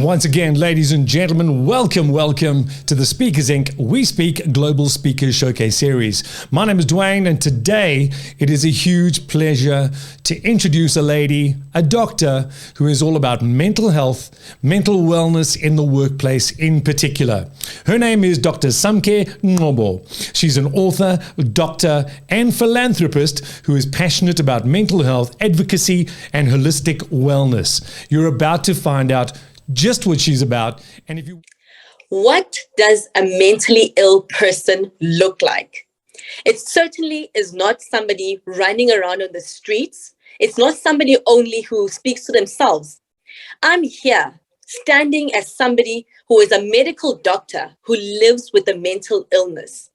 Once again, ladies and gentlemen, welcome to the Speakers Inc. We Speak Global Speakers Showcase Series. My name is Dwayne, and today it is a huge pleasure to introduce a lady, a doctor, who is all about mental health, mental wellness in the workplace in particular. Her name is Dr. Samke Ngcobo. She's an author, doctor, and philanthropist who is passionate about mental health, advocacy, and holistic wellness. You're about to find out just what she's about. And if you What does a mentally ill person look like? It certainly is not somebody running around on the streets. It's not somebody only who speaks to themselves. I'm here standing as somebody who is a medical doctor who lives with a mental illness.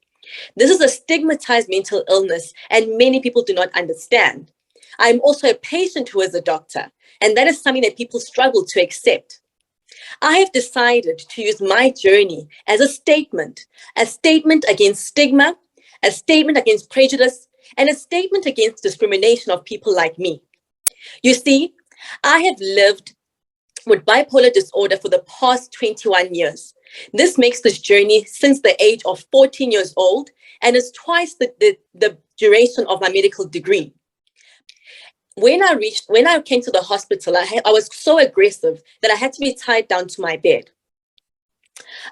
This is a stigmatized mental illness, and many people do not understand. I'm also a patient who is a doctor, and that is something that people struggle to accept. I have decided to use my journey as a statement against stigma, a statement against prejudice, and a statement against discrimination of people like me. You see, I have lived with bipolar disorder for the past 21 years. This makes this journey since the age of 14 years old and is twice the duration of my medical degree. When I came to the hospital, I was so aggressive that I had to be tied down to my bed.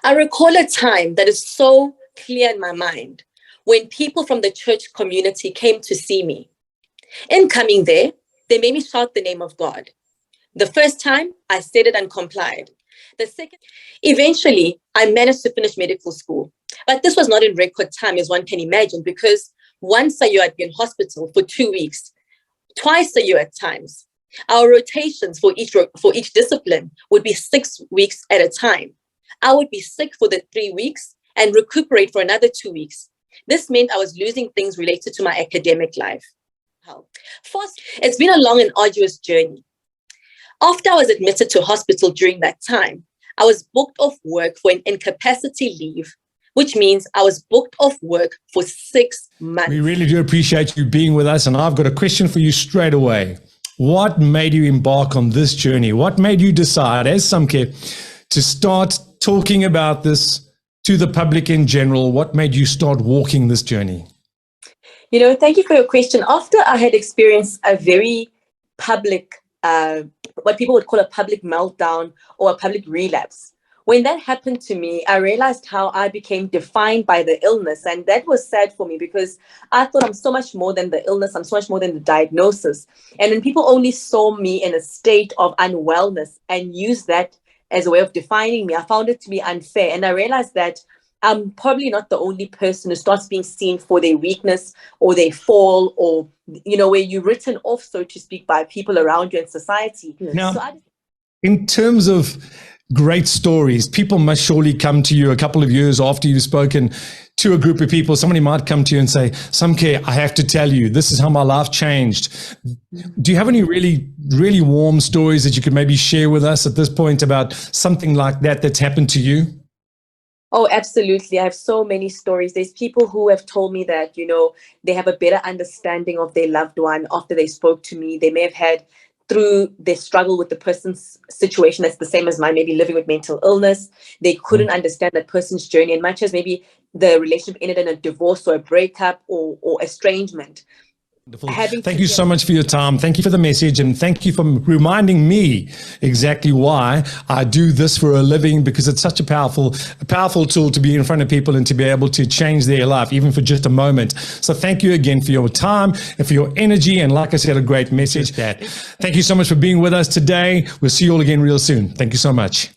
I recall a time that is so clear in my mind when people from the church community came to see me. In coming there, they made me shout the name of God. The first time, I said it and complied. The second, eventually, I managed to finish medical school. But this was not in record time, as one can imagine, because once a year I'd be in hospital for 2 weeks. Twice a year at times. Our rotations for each discipline would be 6 weeks at a time. I would be sick for the 3 weeks and recuperate for another 2 weeks. This meant I was losing things related to my academic life. First, it's been a long and arduous journey. After I was admitted to hospital during that time, I was booked off work for an incapacity leave, which means I was booked off work for 6 months. We really do appreciate you being with us, and I've got a question for you straight away. What made you embark on this journey? What made you decide, as Samke, to start talking about this to the public in general? What made you start walking this journey? Thank you for your question. After I had experienced a very public, what people would call a public meltdown or a public relapse, when that happened to me, I realized how I became defined by the illness. And that was sad for me because I thought I'm so much more than the illness. I'm so much more than the diagnosis. And when people only saw me in a state of unwellness and used that as a way of defining me, I found it to be unfair. And I realized that I'm probably not the only person who starts being seen for their weakness or their fall or, where you're written off, so to speak, by people around you in society. Now, in terms of great stories, people must surely come to you a couple of years after you've spoken to a group of people. Somebody might come to you and say, Samke, I have to tell you, this is how my life changed. Do you have any really, really warm stories that you could maybe share with us at this point about something like that that's happened to you? Oh, absolutely. I have so many stories. There's people who have told me that, they have a better understanding of their loved one after they spoke to me. They may have had, through their struggle with the person's situation that's the same as mine, maybe living with mental illness, they couldn't understand that person's journey, and much as maybe the relationship ended in a divorce or a breakup or estrangement. Thank you so much for your time. Thank you for the message, and thank you for reminding me exactly why I do this for a living, because it's such a powerful tool to be in front of people and to be able to change their life, even for just a moment. So thank you again for your time and for your energy, and like I said, a great message. Thank you so much for being with us today. We'll see you all again real soon. Thank you so much.